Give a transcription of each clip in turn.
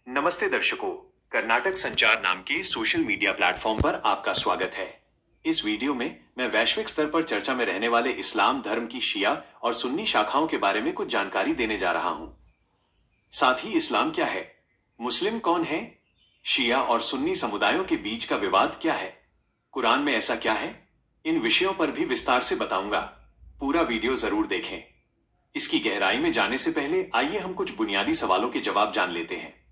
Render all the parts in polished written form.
नमस्ते दर्शकों, कर्नाटक संचार नाम के सोशल मीडिया प्लेटफॉर्म पर आपका स्वागत है। इस वीडियो में मैं वैश्विक स्तर पर चर्चा में रहने वाले इस्लाम धर्म की शिया और सुन्नी शाखाओं के बारे में कुछ जानकारी देने जा रहा हूं। साथ ही इस्लाम क्या है, मुस्लिम कौन है, शिया और सुन्नी समुदायों के बीच का विवाद क्या है, कुरान में ऐसा क्या है, इन विषयों पर भी विस्तार से बताऊंगा। पूरा वीडियो जरूर देखें। इसकी गहराई में जाने से पहले आइए हम कुछ बुनियादी सवालों के जवाब जान लेते हैं।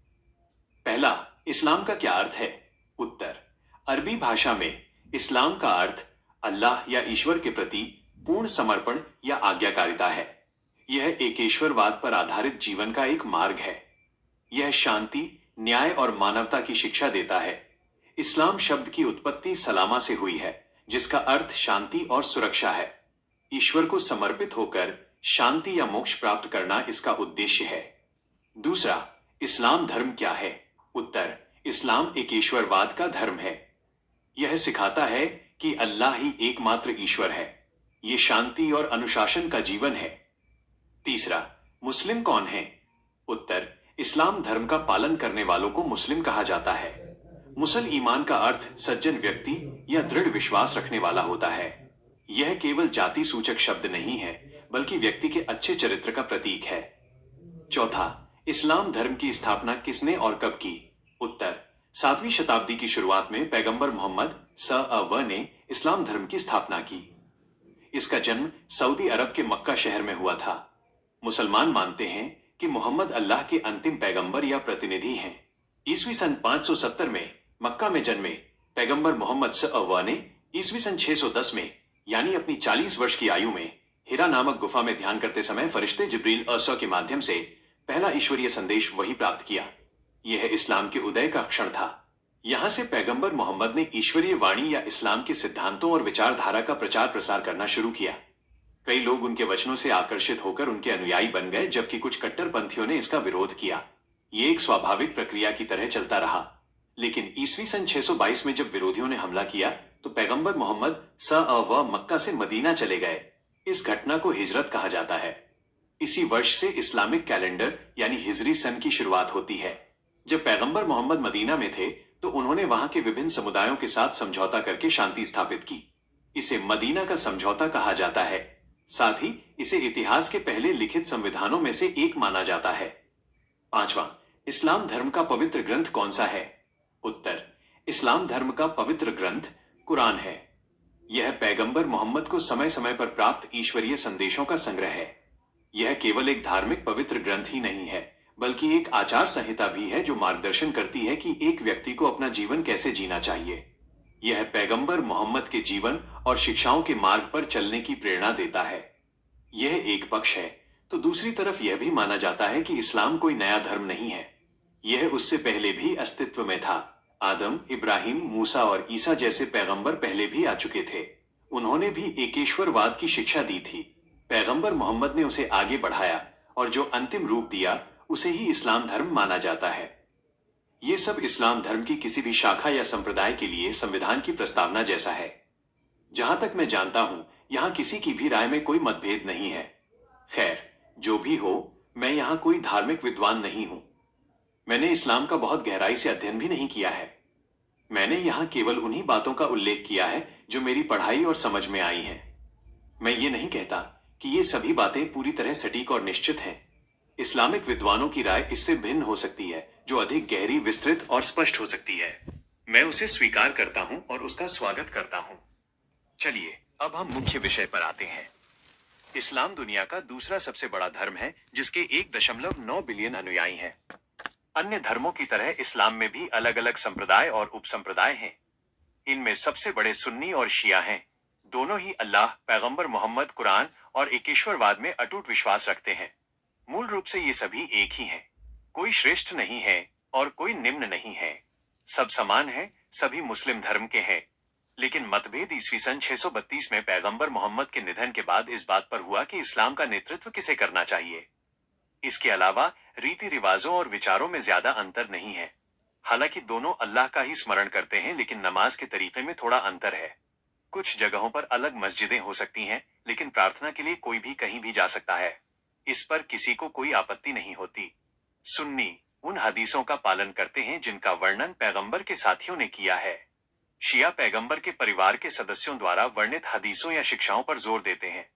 पहला, इस्लाम का क्या अर्थ है? उत्तर, अरबी भाषा में इस्लाम का अर्थ अल्लाह या ईश्वर के प्रति पूर्ण समर्पण या आज्ञाकारिता है। यह एकेश्वरवाद पर आधारित जीवन का एक मार्ग है। यह शांति, न्याय और मानवता की शिक्षा देता है। इस्लाम शब्द की उत्पत्ति सलामा से हुई है, जिसका अर्थ शांति और सुरक्षा है। ईश्वर को समर्पित होकर शांति या मोक्ष प्राप्त करना इसका उद्देश्य है। दूसरा, इस्लाम धर्म क्या है? उत्तर, इस्लाम एकेश्वरवाद का धर्म है। यह सिखाता है कि अल्लाह ही एकमात्र ईश्वर है। ये शांति और अनुशासन का जीवन है। तीसरा, मुस्लिम कौन है? उत्तर, इस्लाम धर्म का पालन करने वालों को मुस्लिम कहा जाता है। मुसल ईमान का अर्थ सज्जन व्यक्ति या दृढ़ विश्वास रखने वाला होता है। यह केवल जाति सूचक शब्द नहीं है, बल्कि व्यक्ति के अच्छे चरित्र का प्रतीक है। चौथा, इस्लाम धर्म की स्थापना किसने और कब की? उत्तर, 7वीं शताब्दी की शुरुआत में पैगंबर मोहम्मद स.अ.व. ने इस्लाम धर्म की स्थापना की। इसका जन्म सऊदी अरब के मक्का शहर में हुआ था। मुसलमान मानते हैं कि मोहम्मद अल्लाह के अंतिम पैगंबर या प्रतिनिधि हैं। ईस्वी सन 570 में मक्का में जन्मे पैगंबर मोहम्मद स.अ.व. ने ईस्वी सन 610 में, यानी अपनी 40 वर्ष की आयु में, हिरा नामक गुफा में ध्यान करते समय फरिश्ते जिब्रील अ.स. के माध्यम से पहला ईश्वरीय संदेश वही प्राप्त किया। यह इस्लाम के उदय का क्षण था। यहां से पैगंबर मोहम्मद ने ईश्वरीय वाणी या इस्लाम के सिद्धांतों और विचारधारा का प्रचार प्रसार करना शुरू किया। कई लोग उनके वचनों से आकर्षित होकर उनके अनुयायी बन गए, जबकि कुछ कट्टरपंथियों ने इसका विरोध किया। ये एक स्वाभाविक प्रक्रिया की तरह चलता रहा। लेकिन ईस्वी सन 622 में जब विरोधियों ने हमला किया, तो पैगंबर मोहम्मद स.अ.व. मक्का से मदीना चले गए। इस घटना को हिजरत कहा जाता है। इसी वर्ष से इस्लामिक कैलेंडर यानी हिजरी सन की शुरुआत होती है। जब पैगंबर मोहम्मद मदीना में थे, तो उन्होंने वहां के विभिन्न समुदायों के साथ समझौता करके शांति स्थापित की। इसे मदीना का समझौता कहा जाता है। साथ ही इसे इतिहास के पहले लिखित संविधानों में से एक माना जाता है। पांचवा, इस्लाम धर्म का पवित्र ग्रंथ कौन सा है? उत्तर, इस्लाम धर्म का पवित्र ग्रंथ कुरान है। यह पैगंबर मोहम्मद को समय समय पर प्राप्त ईश्वरीय संदेशों का संग्रह है। यह केवल एक धार्मिक पवित्र ग्रंथ ही नहीं है, बल्कि एक आचार संहिता भी है जो मार्गदर्शन करती है कि एक व्यक्ति को अपना जीवन कैसे जीना चाहिए। यह पैगंबर मोहम्मद के जीवन और शिक्षाओं के मार्ग पर चलने की प्रेरणा देता है। यह एक पक्ष है, तो दूसरी तरफ यह भी माना जाता है कि इस्लाम कोई नया धर्म नहीं है। यह उससे पहले भी अस्तित्व में था। आदम, इब्राहिम, मूसा और ईसा जैसे पैगंबर पहले भी आ चुके थे। उन्होंने भी एकेश्वरवाद की शिक्षा दी थी। पैगंबर मोहम्मद ने उसे आगे बढ़ाया और जो अंतिम रूप दिया, उसे ही इस्लाम धर्म माना जाता है। ये सब इस्लाम धर्म की किसी भी शाखा या संप्रदाय के लिए संविधान की प्रस्तावना जैसा है। जहां तक मैं जानता हूं, यहां किसी की भी राय में कोई मतभेद नहीं है। खैर, जो भी हो, मैं यहां कोई धार्मिक विद्वान नहीं हूं। मैंने इस्लाम का बहुत गहराई से अध्ययन भी नहीं किया है। मैंने यहां केवल उन्हीं बातों का उल्लेख किया है जो मेरी पढ़ाई और समझ में आई हैं। मैं ये नहीं कहता कि ये सभी बातें पूरी तरह सटीक और निश्चित हैं। इस्लामिक विद्वानों की राय इससे भिन्न हो सकती है, जो अधिक गहरी, विस्तृत और स्पष्ट हो सकती है। मैं उसे स्वीकार करता हूं और उसका स्वागत करता हूं। चलिए, अब हम मुख्य विषय पर आते हैं। इस्लाम दुनिया का दूसरा सबसे बड़ा धर्म है, जिसके 1.9 बिलियन अनुयायी हैं। अन्य धर्मों की तरह इस्लाम में भी अलग अलग संप्रदाय और उपसंप्रदाय हैं। इनमें सबसे बड़े सुन्नी और शिया हैं। दोनों ही अल्लाह, पैगंबर मोहम्मद, कुरान और एकेश्वरवाद में अटूट विश्वास रखते हैं। मूल रूप से ये सभी एक ही हैं। कोई श्रेष्ठ नहीं है और कोई निम्न नहीं है। सब समान हैं, सभी मुस्लिम धर्म के हैं। लेकिन मतभेद ईस्वी सन 632 में पैगंबर मोहम्मद के निधन के बाद इस बात पर हुआ कि इस्लाम का नेतृत्व किसे करना चाहिए। इसके अलावा रीति रिवाजों और विचारों में ज्यादा अंतर नहीं है। हालांकि दोनों अल्लाह का ही स्मरण करते हैं, लेकिन नमाज के तरीके में थोड़ा अंतर है। कुछ जगहों पर अलग मस्जिदें हो सकती हैं, लेकिन प्रार्थना के लिए कोई भी कहीं भी जा सकता है। इस पर किसी को कोई आपत्ति नहीं होती। सुन्नी उन हदीसों का पालन करते हैं जिनका वर्णन पैगंबर के साथियों ने किया है। शिया पैगंबर के परिवार के सदस्यों द्वारा वर्णित हदीसों या शिक्षाओं पर जोर देते हैं।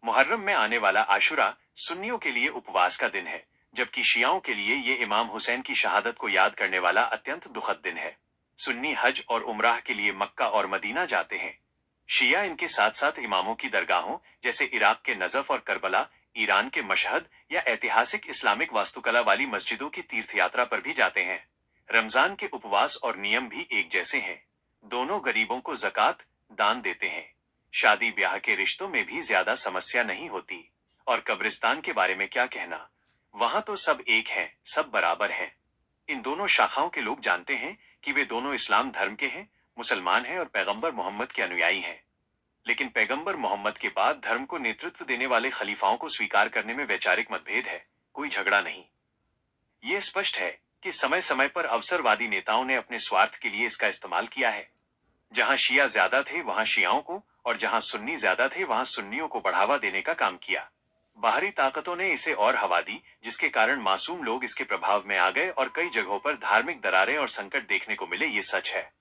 मुहर्रम में आने वाला आशुरा सुन्नियों के लिए उपवास का दिन है, जबकि शियाओं के लिए ये इमाम हुसैन की शहादत को याद करने वाला अत्यंत दुखद दिन है। सुन्नी हज और उमराह के लिए मक्का और मदीना जाते हैं। शिया इनके साथ साथ इमामों की दरगाहों जैसे इराक के नजफ और करबला, ईरान के मशहद या ऐतिहासिक इस्लामिक वास्तुकला वाली मस्जिदों की तीर्थ यात्रा पर भी जाते हैं। रमजान के उपवास और नियम भी एक जैसे हैं। दोनों गरीबों को ज़कात दान देते हैं। शादी ब्याह के रिश्तों में भी ज्यादा समस्या नहीं होती। और कब्रिस्तान के बारे में क्या कहना, वहां तो सब एक हैं, सब बराबर हैं। इन दोनों शाखाओं के लोग जानते हैं कि वे दोनों इस्लाम धर्म के हैं, मुसलमान हैं और पैगंबर मोहम्मद के अनुयायी हैं। लेकिन पैगंबर मोहम्मद के बाद धर्म को नेतृत्व देने वाले खलीफाओं को स्वीकार करने में वैचारिक मतभेद है, कोई झगड़ा नहीं। ये स्पष्ट है कि समय समय पर अवसरवादी नेताओं ने अपने स्वार्थ के लिए इसका इस्तेमाल किया है। जहां शिया ज्यादा थे वहां शियाओं को, और जहां सुन्नी ज्यादा थे वहां सुन्नियों को बढ़ावा देने का काम किया। बाहरी ताकतों ने इसे और हवा दी, जिसके कारण मासूम लोग इसके प्रभाव में आ गए और कई जगहों पर धार्मिक दरारें और संकट देखने को मिले। ये सच है।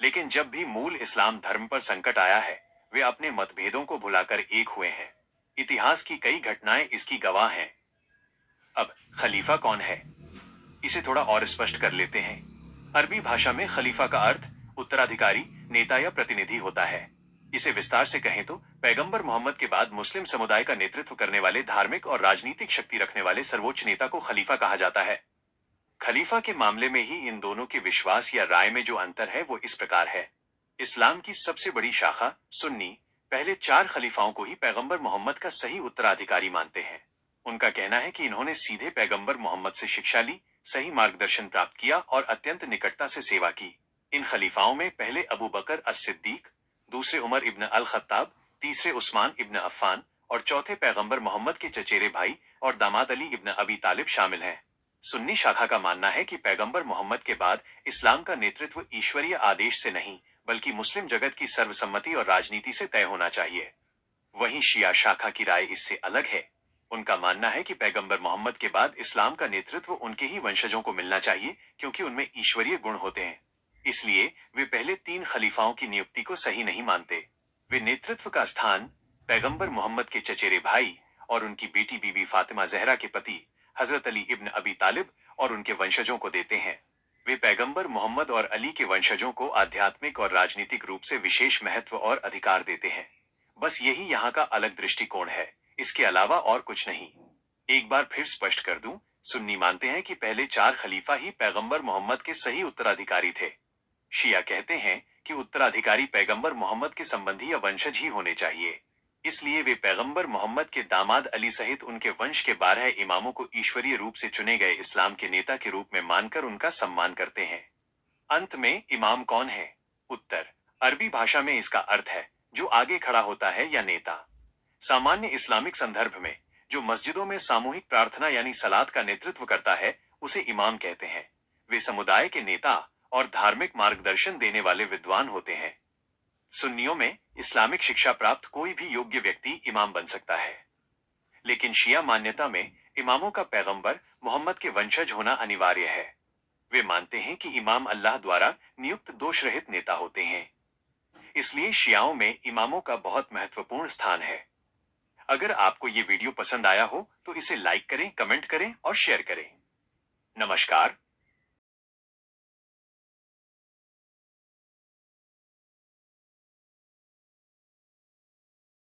लेकिन जब भी मूल इस्लाम धर्म पर संकट आया है, वे अपने मतभेदों को भुलाकर एक हुए हैं। इतिहास की कई घटनाएं इसकी गवाह हैं। अब खलीफा कौन है, इसे थोड़ा और स्पष्ट कर लेते हैं। अरबी भाषा में खलीफा का अर्थ उत्तराधिकारी, नेता या प्रतिनिधि होता है। इसे विस्तार से कहें तो पैगंबर मोहम्मद के बाद मुस्लिम समुदाय का नेतृत्व करने वाले धार्मिक और राजनीतिक शक्ति रखने वाले सर्वोच्च नेता को खलीफा कहा जाता है। खलीफा के मामले में ही इन दोनों के विश्वास या राय में जो अंतर है वो इस प्रकार है। इस्लाम की सबसे बड़ी शाखा सुन्नी पहले 4 खलीफाओं को ही पैगंबर मोहम्मद का सही उत्तराधिकारी मानते हैं। उनका कहना है कि इन्होंने सीधे पैगंबर मोहम्मद से शिक्षा ली, सही मार्गदर्शन प्राप्त किया और अत्यंत निकटता से सेवा की। इन खलीफाओं में पहले अबू बकर अस-सिद्दीक, दूसरे उमर इब्न अल खत्ताब, तीसरे उस्मान इब्न अफ़्फ़ान और चौथे पैगंबर मोहम्मद के चचेरे भाई और दामाद अली इब्न अबी तालिब शामिल हैं। सुन्नी शाखा का मानना है कि पैगंबर मोहम्मद के बाद इस्लाम का नेतृत्व ईश्वरीय आदेश से नहीं, बल्कि मुस्लिम जगत की सर्वसम्मति और राजनीति से तय होना चाहिए। वहीं शिया शाखा की राय इससे अलग है। उनका मानना है कि पैगंबर मोहम्मद के बाद इस्लाम का नेतृत्व उनके ही वंशजों को मिलना चाहिए, क्योंकि उनमें ईश्वरीय गुण होते हैं। इसलिए वे पहले 3 खलीफाओं की नियुक्ति को सही नहीं मानते। वे नेतृत्व का स्थान पैगंबर मोहम्मद के चचेरे भाई और उनकी बेटी बीबी फातिमा जहरा के पति हजरत अली इब्न अबी तालिब और उनके वंशजों को देते हैं। वे पैगंबर मोहम्मद और अली के वंशजों को आध्यात्मिक और राजनीतिक रूप से विशेष महत्व और अधिकार देते हैं। बस यही यहाँ का अलग दृष्टिकोण है, इसके अलावा और कुछ नहीं। एक बार फिर स्पष्ट कर दूं, सुन्नी मानते हैं कि पहले 4 खलीफा ही पैगंबर मोहम्मद के सही उत्तराधिकारी थे। शिया कहते हैं कि उत्तराधिकारी पैगंबर मोहम्मद के संबंधी या वंशज ही होने चाहिए। इसलिए वे पैगंबर मोहम्मद के दामाद अली सहित उनके वंश के 12 इमामों को ईश्वरीय रूप से चुने गए इस्लाम के नेता के रूप में मानकर उनका सम्मान करते हैं। अंत में इमाम कौन है? उत्तर, अरबी भाषा में इसका अर्थ है जो आगे खड़ा होता है या नेता। सामान्य इस्लामिक संदर्भ में जो मस्जिदों में सामूहिक प्रार्थना यानी सलात का नेतृत्व करता है उसे इमाम कहते हैं। वे समुदाय के नेता और धार्मिक मार्गदर्शन देने वाले विद्वान होते हैं। सुन्नियों में इस्लामिक शिक्षा प्राप्त कोई भी योग्य व्यक्ति इमाम बन सकता है। लेकिन शिया मान्यता में इमामों का पैगंबर मोहम्मद के वंशज होना अनिवार्य है। वे मानते हैं कि इमाम अल्लाह द्वारा नियुक्त दोष रहित नेता होते हैं। इसलिए शियाओं में इमामों का बहुत महत्वपूर्ण स्थान है। अगर आपको ये वीडियो पसंद आया हो तो इसे लाइक करें, कमेंट करें और शेयर करें। नमस्कार।